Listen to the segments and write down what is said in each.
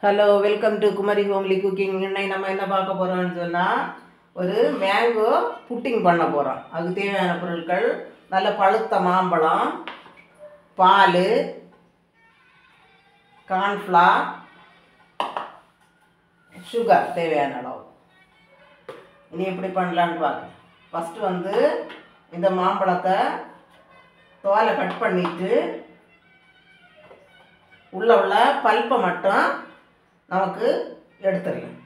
Hello welcome to Kumari homely cooking. இன்னைக்கு நம்ம என்ன பார்க்க போகிறோம்னு சொன்னால் ஒரு மேங்கோ புட்டிங் பண்ண போகிறோம். அதுக்கு தேவையான பொருட்கள் நல்ல பழுத்த மாம்பழம், பால், கார்ன்ஃப்ளவர், சுகர் தேவையான அளவு. இனி எப்படி பண்ணலான்னு பார்க்க. ஃபஸ்ட்டு இந்த மாம்பழத்தை தோலை கட் பண்ணிவிட்டு உள்ள பல்ப்பை மட்டும் நமக்கு எடுத்துடலாம்.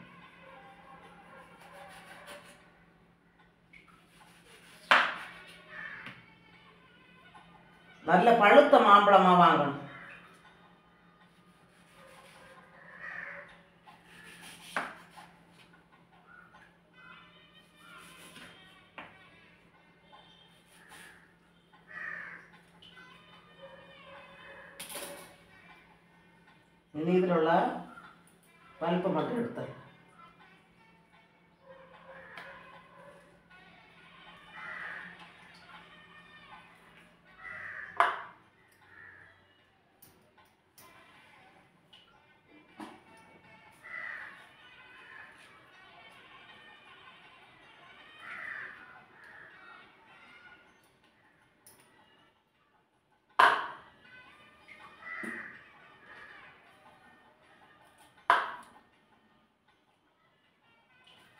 நல்ல பழுத்த மாம்பழமாக வாங்கணும். இதில் உள்ள பல்ப்பை மட்டும் எடுத்து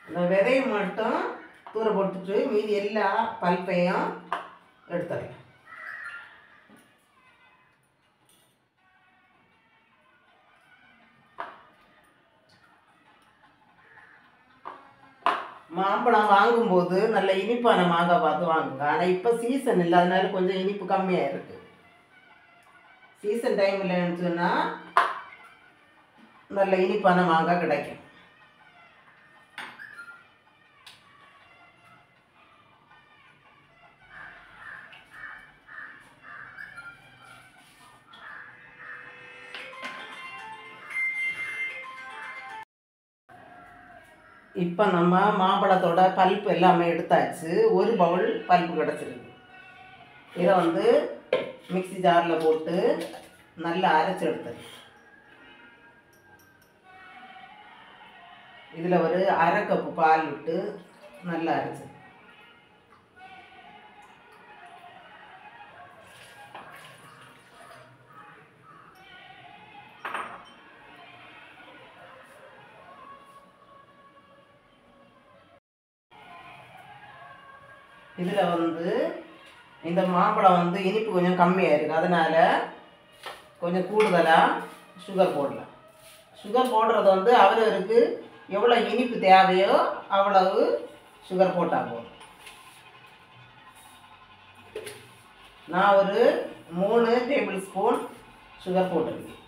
இந்த விதையை மட்டும் தூர போட்டுட்டு மீதி எல்லா பல்ப்பையும் எடுத்துடலாம். மாம்பழம் வாங்கும்போது நல்ல இனிப்பான மாங்காய் பார்த்து வாங்குங்க. ஆனால் இப்போ சீசன் இல்லை, அதனால கொஞ்சம் இனிப்பு கம்மியாக இருக்குது. சீசன் டைம் இல்லைன்னு சொன்னால் நல்ல இனிப்பான மாங்காய் கிடைக்கும். இப்போ நம்ம மாம்பழத்தோட பல்ப்பு எல்லாமே எடுத்தாச்சு. ஒரு பவுல் பல்ப்பு கிடச்சிருக்கு. இதை மிக்ஸி ஜாரில் போட்டு நல்லா அரைச்சி எடுத்தது. இதில் ஒரு அரை கப்பு பால் விட்டு நல்லா அரைச்சி இதில் இந்த மாம்பழம் இனிப்பு கொஞ்சம் கம்மியாக இருக்குது. அதனால் கொஞ்சம் கூடுதலாக சுகர் போடலாம். சுகர் போடுறது அவரவருக்கு எவ்வளோ இனிப்பு தேவையோ அவ்வளவு சுகர் போட்டால் போதும். நான் ஒரு 3 டேபிள் ஸ்பூன் சுகர் போட்டிருக்கேன்.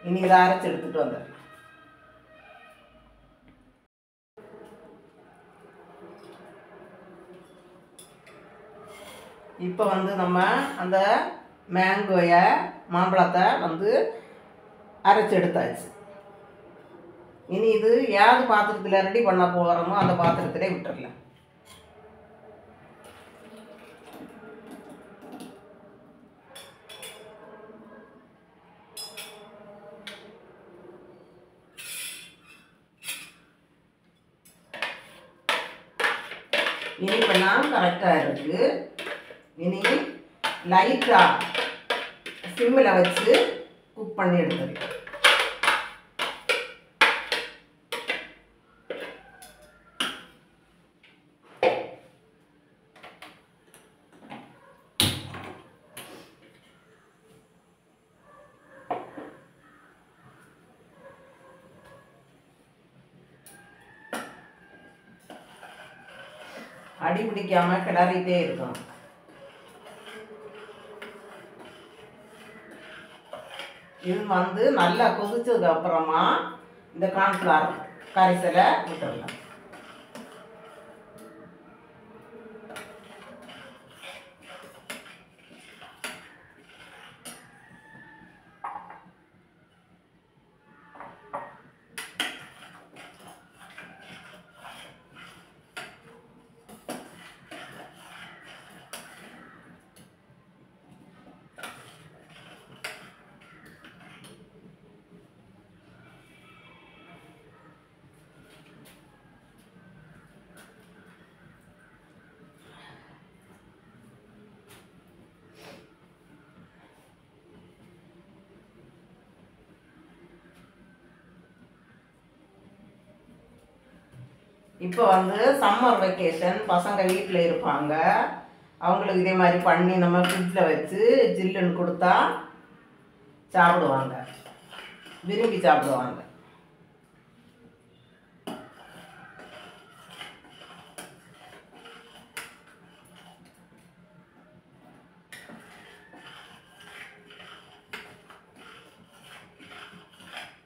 இனி இதை அரைச்சி எடுத்துகிட்டு வந்துடுறேன். இப்போ நம்ம அந்த மேங்கோயை மாம்பழத்தை அரைச்சி எடுத்தாச்சு. இனி இது யாவது பாத்திரத்தில் ரெடி பண்ண போகிறோமோ அந்த பாத்திரத்திலே விட்டுடலாம். இனிப்பெல்லாம் கரெக்டாக இருக்குது. இனி லைட்டாக சிம்மில் வச்சு குக் பண்ணி எடுத்துருக்கேன். அடி பிடிக்காமல் கிளறிட்டே இருக்கணும். இது நல்லா கொதிச்சதுக்கு அப்புறமா இந்த கார்ன்ஃப்ளவர் கரைசலை விட்டுடலாம். இப்போ வந்து சம்மர் வெக்கேஷன், பசங்க வீட்டில் இருப்பாங்க. அவங்களுக்கு இதே மாதிரி பண்ணி நம்ம ஃப்ரிட்ஜில் வச்சு ஜில்லுன்னு கொடுத்தா சாப்பிடுவாங்க, விரும்பி சாப்பிடுவாங்க.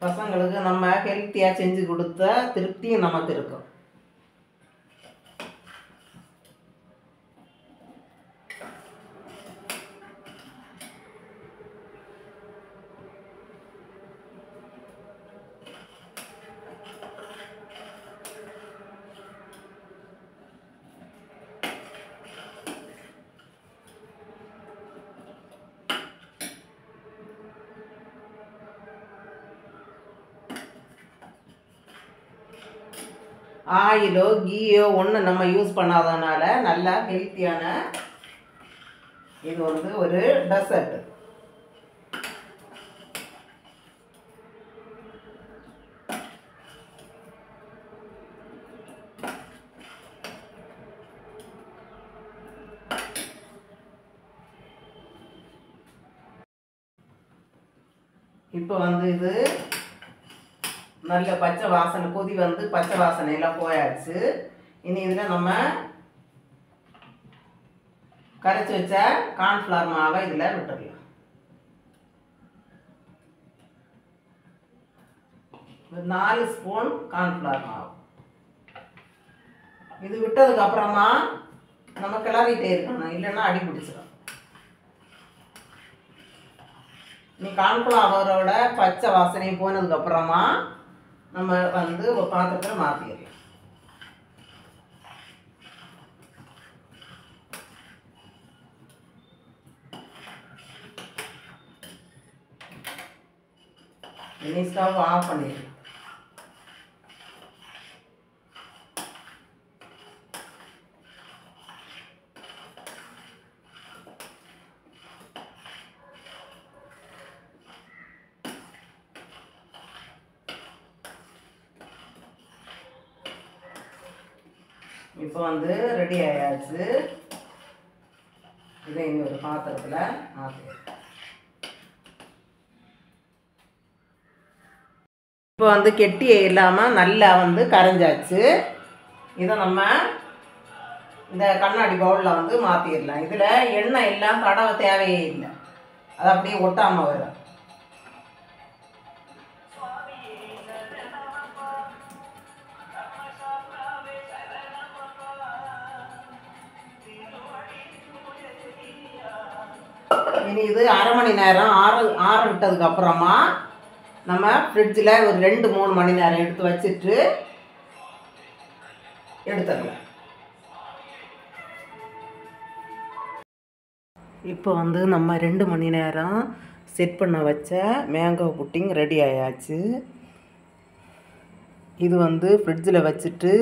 பசங்களுக்கு நம்ம ஹெல்த்தியாக செஞ்சு கொடுத்த திருப்தியும் நமக்கு இருக்கும். ஆயிலோ கீயோ ஒன்று நம்ம யூஸ் பண்ணாதனால நல்லா ஹெல்த்தியான இது வந்து ஒரு டெசர்ட். இப்போ வந்து இது நல்ல பச்சை வாசனை, கொதி வந்து பச்சை வாசனை எல்லாம் போயாச்சு. இனி இதில் நம்ம கரைச்சி வச்ச கார்ன்ஃப்ளவர் மாவை இதில் விட்டுடலாம். ஒரு 4 ஸ்பூன் கார்ன்ஃப்ளவர் மாவு இது விட்டதுக்கு அப்புறமா நம்ம கிளறிட்டே இருக்கணும், இல்லைன்னா அடி பிடிச்சிடும். நீ கார்ன்ஃப்ளவரோட பச்சை வாசனை போனதுக்கு அப்புறமா நம்ம வந்து ஒரு பாத்திரத்தில் மாற்றிடலாம். இனி ஸ்டவ் ஆஃப் பண்ணிடலாம். இப்போ வந்து ரெடி ஆயாச்சு. இதை இனி ஒரு பாத்திரத்தில் மாற்றிடலாம். இப்போ வந்து கெட்டியே இல்லாமல் நல்லா வந்து கரைஞ்சாச்சு. இதை நம்ம இந்த கண்ணாடி பவுலில் வந்து மாற்றிடலாம். இதில் எண்ணெய் எல்லாம் தடவை தேவையே இல்லை, அது அப்படியே ஒட்டாமல் வரும். இனி இது அரை மணி நேரம் ஆற விட்டதுக்கு அப்புறமா நம்ம ஃப்ரிட்ஜில் ஒரு 2-3 மணி நேரம் எடுத்து வச்சுட்டு எடுத்துடலாம். இப்போ வந்து நம்ம 2 மணி நேரம் செட் பண்ண வச்ச மேங்கோ புட்டிங் ரெடி ஆயாச்சு. இது வந்து ஃப்ரிட்ஜில் வச்சுட்டு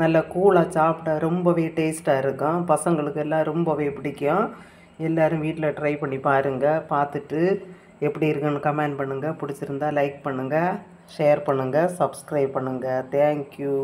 நல்லா கூலாக சாப்பிட்டா ரொம்பவே டேஸ்ட்டாக இருக்கும். பசங்களுக்கு எல்லாம் ரொம்பவே பிடிக்கும். எல்லோரும் வீட்டில் ட்ரை பண்ணி பாருங்கள். பார்த்துட்டு எப்படி இருக்குன்னு கமெண்ட் பண்ணுங்கள். பிடிச்சிருந்தா லைக் பண்ணுங்கள், ஷேர் பண்ணுங்கள், சப்ஸ்கிரைப் பண்ணுங்கள். தேங்க்யூ.